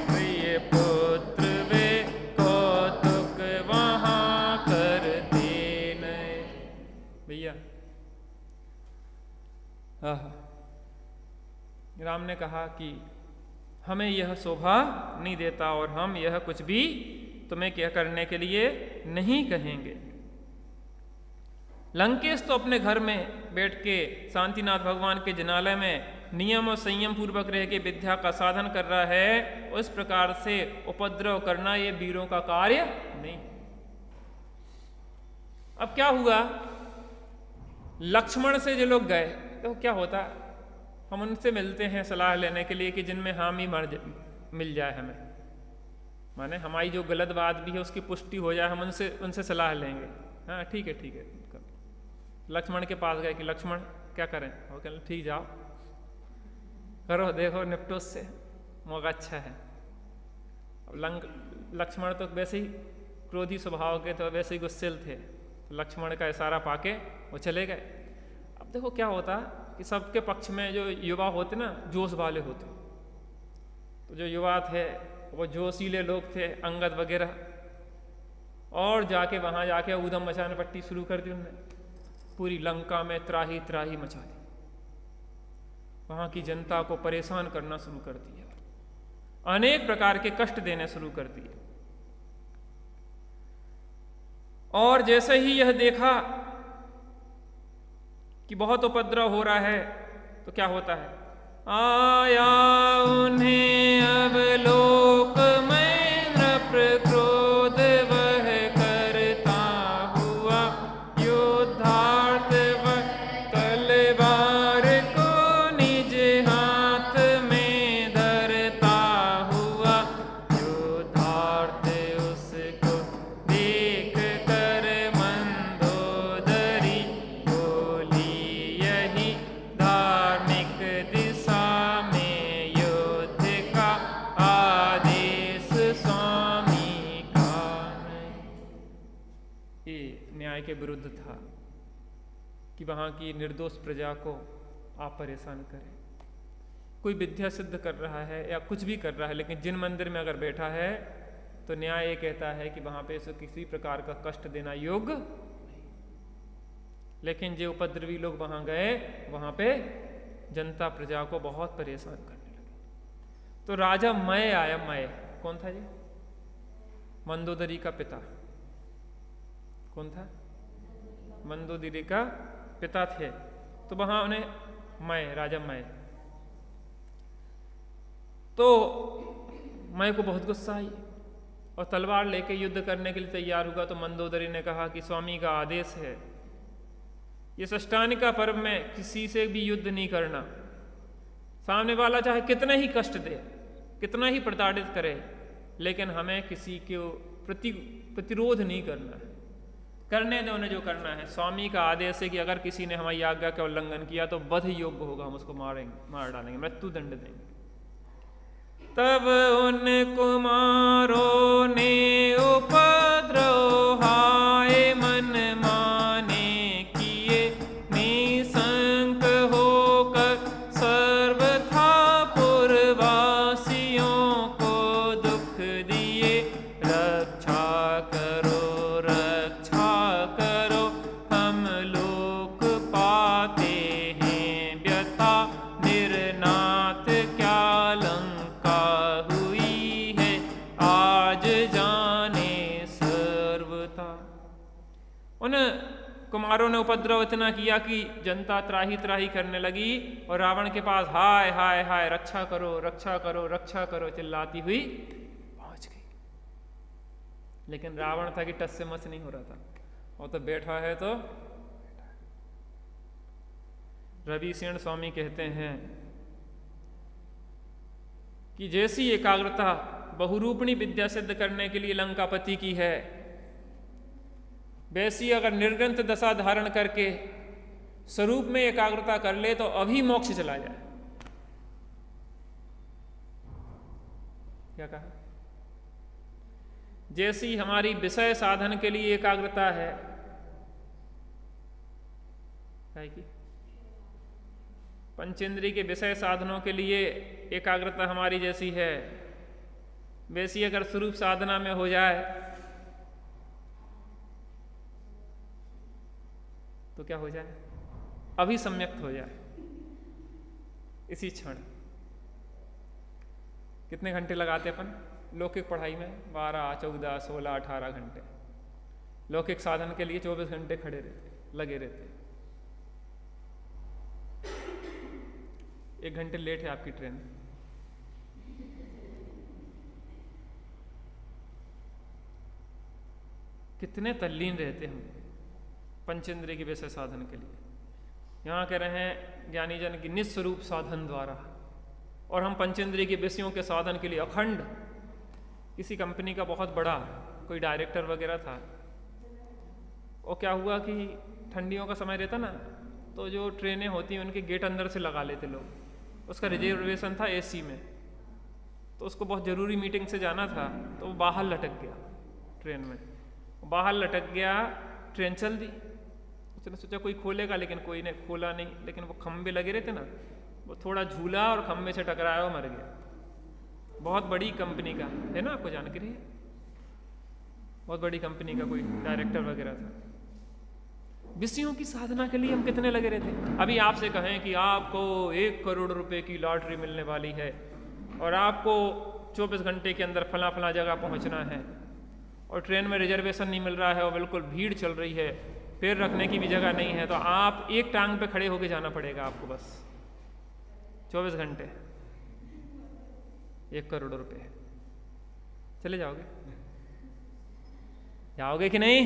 प्रिय पुत्र वे कौतुक वहां करते नए। भैया राम ने कहा कि हमें यह शोभा नहीं देता और हम यह कुछ भी तुम्हें क्या करने के लिए नहीं कहेंगे। लंकेश तो अपने घर में बैठ के शांतिनाथ भगवान के जिनालय में नियम और संयम पूर्वक रह के विद्या का साधन कर रहा है, उस प्रकार से उपद्रव करना ये वीरों का कार्य नहीं। अब क्या हुआ, लक्ष्मण से जो लोग गए तो क्या होता, हम उनसे मिलते हैं सलाह लेने के लिए कि जिनमें हामी मिल जाए हमें, माने हमारी जो गलत बात भी है उसकी पुष्टि हो जाए, हम उनसे सलाह लेंगे। हाँ ठीक है। लक्ष्मण के पास गए कि लक्ष्मण क्या करें, वो कह ठीक जाओ करो, देखो निपटो उससे, मौका अच्छा है। अब लक्ष्मण तो वैसे ही क्रोधी स्वभाव के, तो वैसे ही गुस्सेल थे, तो लक्ष्मण का इशारा पाके वो चले गए। अब देखो क्या होता कि सबके पक्ष में जो युवा होते ना, जोश वाले होते, तो जो युवा थे वो जोशीले लोग थे, अंगद वगैरह, और जाके वहाँ जाके ऊधम मचाने पट्टी शुरू कर दी उन्होंने, पूरी लंका में त्राही त्राही मचा दी, वहाँ की जनता को परेशान करना शुरू कर दिया, अनेक प्रकार के कष्ट देने शुरू कर दिए। और जैसे ही यह देखा कि बहुत उपद्रव हो रहा है तो क्या होता है, आया उन्हें अब लोक में नृप क्रोध वह करता हुआ, युद्धार्थ वह तलवार को निज हाथ में धरता हुआ, युद्धार्थ उसको देख कर मंदोदरी ये न्याय के विरुद्ध था कि वहाँ की निर्दोष प्रजा को आप परेशान करें। कोई विद्या सिद्ध कर रहा है या कुछ भी कर रहा है, लेकिन जिन मंदिर में अगर बैठा है तो न्याय ये कहता है कि वहाँ पे इसे किसी प्रकार का कष्ट देना योग्य नहीं। लेकिन जो उपद्रवी लोग वहाँ गए, वहाँ पे जनता प्रजा को बहुत परेशान करने लगे। तो राजा मय आया। मय कौन था जी? मंदोदरी का पिता। कौन था? मंदोदरी का पिता थे। तो वहां उन्हें मय, राजा मय, तो मय को बहुत गुस्सा आई और तलवार लेके युद्ध करने के लिए तैयार हुआ। तो मंदोदरी ने कहा कि स्वामी का आदेश है, ये षष्ठानि का पर्व में किसी से भी युद्ध नहीं करना। सामने वाला चाहे कितना ही कष्ट दे, कितना ही प्रताड़ित करे, लेकिन हमें किसी को प्रतिरोध नहीं करना है। करने दो उन्हें जो करना है। स्वामी का आदेश है कि अगर किसी ने हमारी आज्ञा का उल्लंघन किया तो वध योग्य होगा, हम उसको मार डालेंगे, मृत्यु दंड देंगे। तब उन कुमारों ने उपद्रव हाय मन माने किए, निशंक होकर सर्वथा पुरवासियों को दुख दिए। रक्षा करो, रक्षा करो, हम लोक पाते हैं व्यथा, निर्नाथ क्या लंका हुई है, आज जाने सर्वथा। उन कुमारों ने उपद्रव इतना किया कि जनता त्राही त्राही करने लगी और रावण के पास हाय हाय हाय रक्षा करो, रक्षा करो, रक्षा करो चिल्लाती हुई पहुंच गई। लेकिन रावण था कि टस से मस नहीं हो रहा था, और तो बैठा है तो रवि सेन स्वामी कहते हैं कि जैसी एकाग्रता बहुरूपणी विद्या सिद्ध करने के लिए लंकापति की है, वैसी अगर निर्ग्रंथ दशा धारण करके स्वरूप में एकाग्रता कर ले तो अभी मोक्ष चला जाए। क्या कहा? जैसी हमारी विषय साधन के लिए एकाग्रता है कि पंचेंद्रिय के विषय साधनों के लिए एकाग्रता हमारी जैसी है, वैसी अगर स्वरूप साधना में हो जाए तो क्या हो जाए? अभी सम्यक्त हो जाए इसी क्षण। कितने घंटे लगाते अपन लौकिक पढ़ाई में? 12, 14, 16, 18 घंटे। लौकिक साधन के लिए 24 घंटे खड़े रहते, लगे रहते। 1 घंटे लेट है आपकी ट्रेन। कितने तल्लीन रहते हम पंचेंद्रिय के विषय साधन के लिए। यहाँ कह रहे हैं ज्ञानी जन की निस्वरूप साधन द्वारा, और हम पंचेंद्रिय के विषयों के साधन के लिए अखंड। किसी कंपनी का बहुत बड़ा कोई डायरेक्टर वगैरह था, और क्या हुआ कि ठंडियों का समय रहता ना, तो जो ट्रेनें होती हैं उनके गेट अंदर से लगा लेते लोग। उसका रिजर्वेशन था एसी में, तो उसको बहुत ज़रूरी मीटिंग से जाना था, तो वो बाहर लटक गया ट्रेन में। बाहर लटक गया, ट्रेन चल दी। उसने सोचा कोई खोलेगा, लेकिन कोई ने खोला नहीं। लेकिन वो खंबे लगे रहते ना, वो थोड़ा झूला और खंबे से टकराया और मर गया। बहुत बड़ी कंपनी का है ना, आपको जानकारी है? बहुत बड़ी कंपनी का कोई डायरेक्टर वगैरह था। विषयों की साधना के लिए हम कितने लगे रहते। अभी आपसे कहें कि आपको 1 करोड़ रुपए की लॉटरी मिलने वाली है और आपको 24 घंटे के अंदर फला फला जगह पहुंचना है, और ट्रेन में रिजर्वेशन नहीं मिल रहा है और बिल्कुल भीड़ चल रही है, पैर रखने की भी जगह नहीं है, तो आप एक टांग पे खड़े होके जाना पड़ेगा आपको बस 24 घंटे। 1 करोड़ रुपए। चले जाओगे? जाओगे कि नहीं?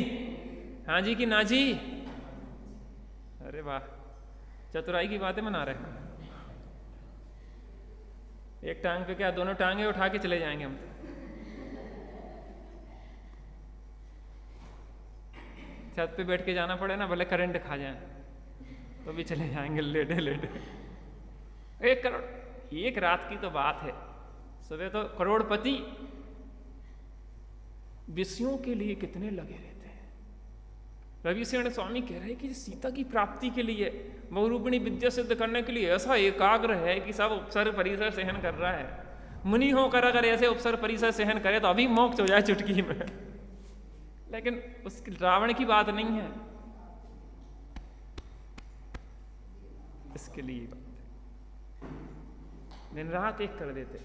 हाँ जी कि ना जी? अरे वाह, चतुराई की बातें मना रहे हैं। एक टांग पे क्या, दोनों टांगे उठा के चले जाएंगे हम। छत पे बैठ के जाना पड़े ना, भले करंट खा जाए तो भी चले जाएंगे लेटे लेटे। 1 करोड़, एक रात की तो बात है। सुबह तो करोड़पति विषयों के लिए कितने लगे रहते हैं। रविशरण स्वामी कह रहे हैं कि सीता की प्राप्ति के लिए, बहुरूपिणी विद्या सिद्ध करने के लिए ऐसा एकाग्र है कि सब उपसर्ग परिसर सहन कर रहा है। मुनि होकर अगर ऐसे उपसर्ग परिसर सहन करे तो अभी मोक्ष हो जाए चुटकी में, लेकिन उसकी रावण की बात नहीं है। इसके लिए बात है, दिन रात एक कर देते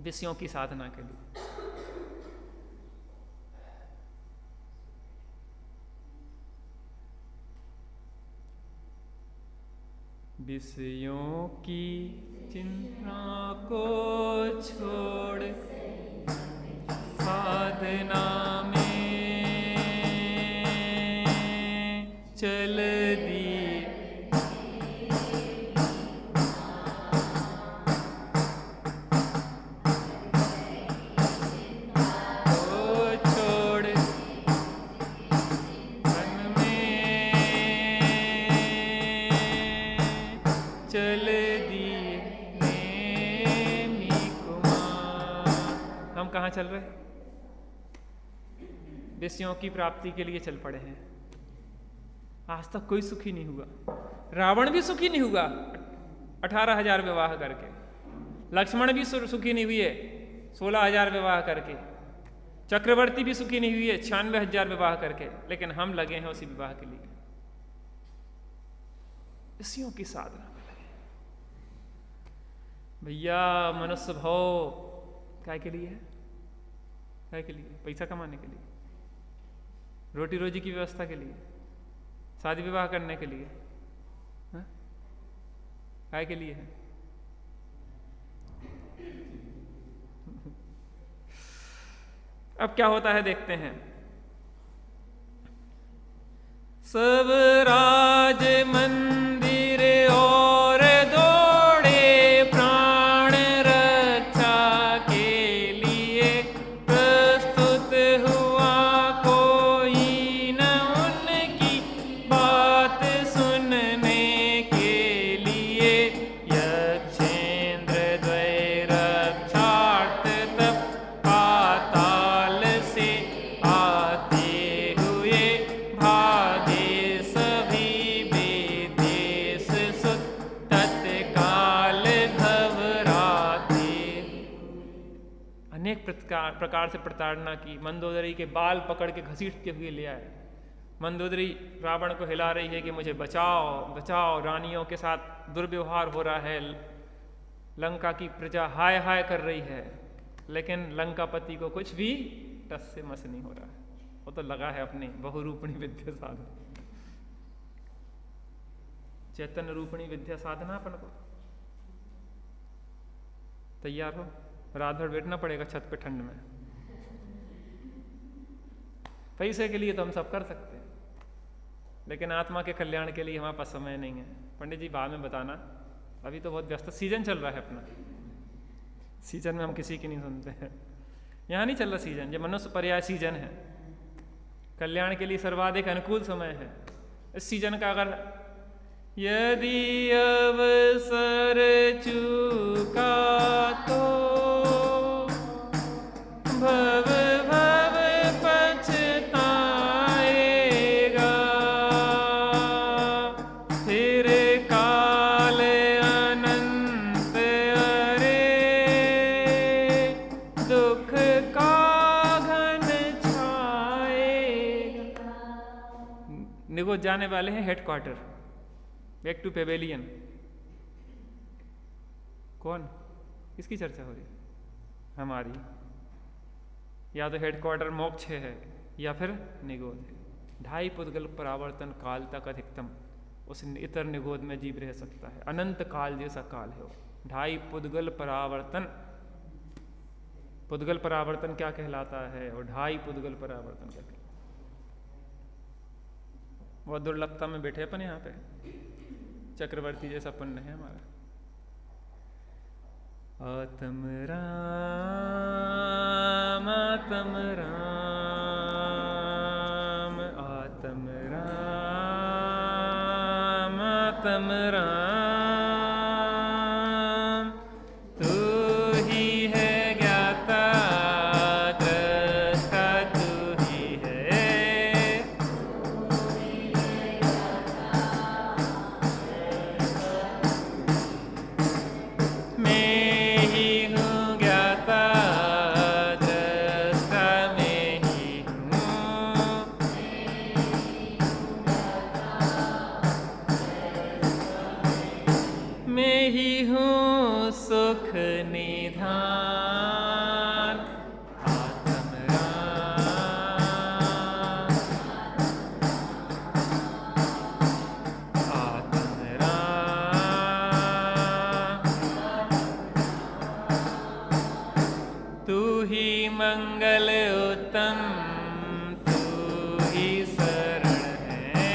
विषयों की साधना के लिए। विषयों की चिंता को छोड़ साधना में चल दिए, को छोड़ मन में चल दिए नेमी कुमार। हम कहाँ चल रहे? विषयों की प्राप्ति के लिए चल पड़े हैं। आज तक कोई सुखी नहीं हुआ, रावण भी सुखी नहीं हुआ 18,000 विवाह करके, लक्ष्मण भी सुखी नहीं हुए 16,000 विवाह करके, चक्रवर्ती भी सुखी नहीं हुए 96,000 विवाह करके, लेकिन हम लगे हैं उसी विवाह के लिए, विषयों की साधना में लगे। भैया मनुष्य भाव क्या के लिए है? क्या के लिए? पैसा कमाने के लिए, रोटी रोजी की व्यवस्था के लिए, शादी विवाह करने के लिए, काय के लिए है? अब क्या होता है देखते हैं। सब राज मंदिर और दौड़े प्राण रक्षा के लिए, प्रस्तुत हुआ कोई न उनकी बात सुनने के लिए। यक्षेंद्र द्वय रक्षार्थ तब पाताल से आते हुए भागे सभी विदेश सुत तत्काल घबराते। अनेक प्रकार से प्रताड़ना की। मंदोदरी के बाल पकड़ के घसीटते हुए ले आए। मंदोदरी रावण को हिला रही है कि मुझे बचाओ बचाओ, रानियों के साथ दुर्व्यवहार हो रहा है, लंका की प्रजा हाय हाय कर रही है, लेकिन लंकापति को कुछ भी टस से मस नहीं हो रहा है। वो तो लगा है अपनी बहुरूपिणी विद्या साधना, चैतन्य रूपिणी विद्या साधना। अपन को तैयार हो, रात भर बैठना पड़ेगा छत पे ठंड में। पैसे के लिए तो हम सब कर सकते हैं, लेकिन आत्मा के कल्याण के लिए हमारे पास समय नहीं है। पंडित जी बाद में बताना, अभी तो बहुत व्यस्त सीजन चल रहा है अपना। सीजन में हम किसी की नहीं सुनते हैं, यहाँ नहीं चल रहा सीजन, ये मनुष्य पर्याय सीजन है, कल्याण के लिए सर्वाधिक अनुकूल समय है। इस सीजन का अगर यदि अवसर चूका तो भव भव पछताएगा, फिर काल अनंत अरे दुख का घन छाएगा। निगोद जाने वाले हैं हेडक्वार्टर, बैक टू पेवेलियन। कौन, किसकी चर्चा हो रही? हमारी। या तो हेडक्वार्टर मोक्ष है या फिर निगोद है। 2.5 पुद्गल परावर्तन काल तक अधिकतम उस इतर निगोद में जीव रह सकता है। अनंत काल जैसा काल है वो। 2.5 पुद्गल परावर्तन। पुद्गल परावर्तन क्या कहलाता है और 2.5 पुद्गल परावर्तन क्या कहलाता है? बहुत दुर्लभता में बैठे अपन यहाँ पे, चक्रवर्ती जैसा पुण्य है हमारा। आत्म राम आत्म राम आत्म राम आत्म राम, तू ही है ज्ञाता दृष्टा, तू ही है ही हूँ सुख निधान, आत्म राम, आत्म राम। तू ही मंगल उत्तम, तू ही शरण है,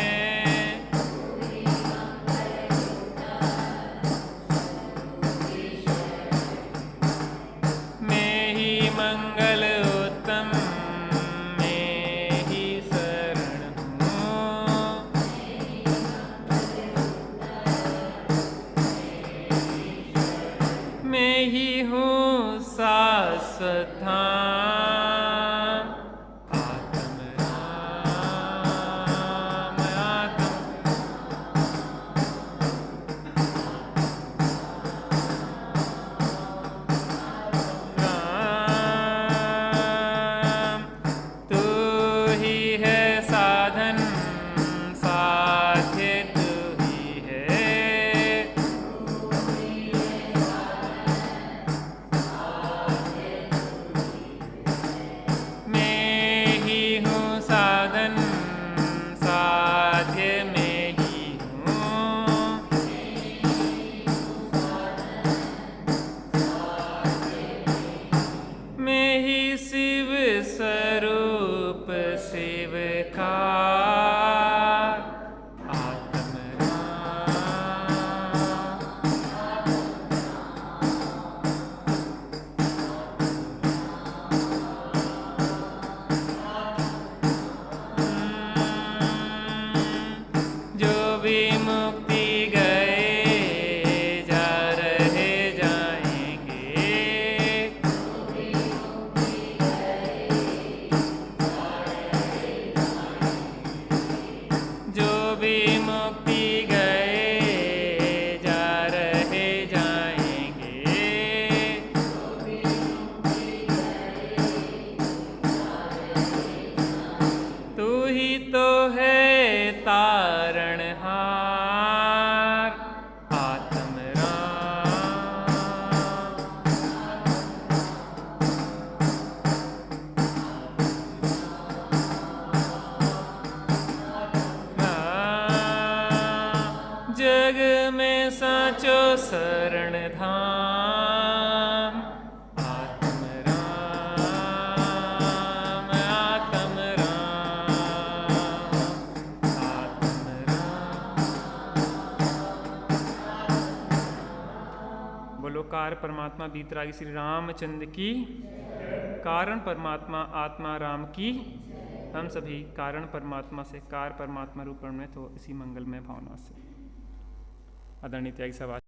मैं ही मंगल उत्तम, मैं ही शरण हूँ। मैं ही हूँ शाश्वत धाम, आत्म राम, आत्म राम। तू ही है साधन साध्य, तू ही है, मैं ही हूँ साधन साध्य, मैं ही हूँ। मैं ही शिव स्वरूप शिवकार, आत्म राम। जो भी मुक्ति गए जा रहे जाएंगे, जो भी मुक्ति गए जा रहे जाएंगे, तू ही तो है तारणहार, आत्म राम, राम। जग में साचो शरण धाम, आत्म राम, आत्म राम, आत्म राम। बोलो कार परमात्मा बीतरागी श्री रामचंद्र की, कारण परमात्मा आत्मा राम की। हम सभी कारण परमात्मा से कार परमात्मा रूप में, तो इसी मंगलमय भावना से आदरणीय त्यागी सभा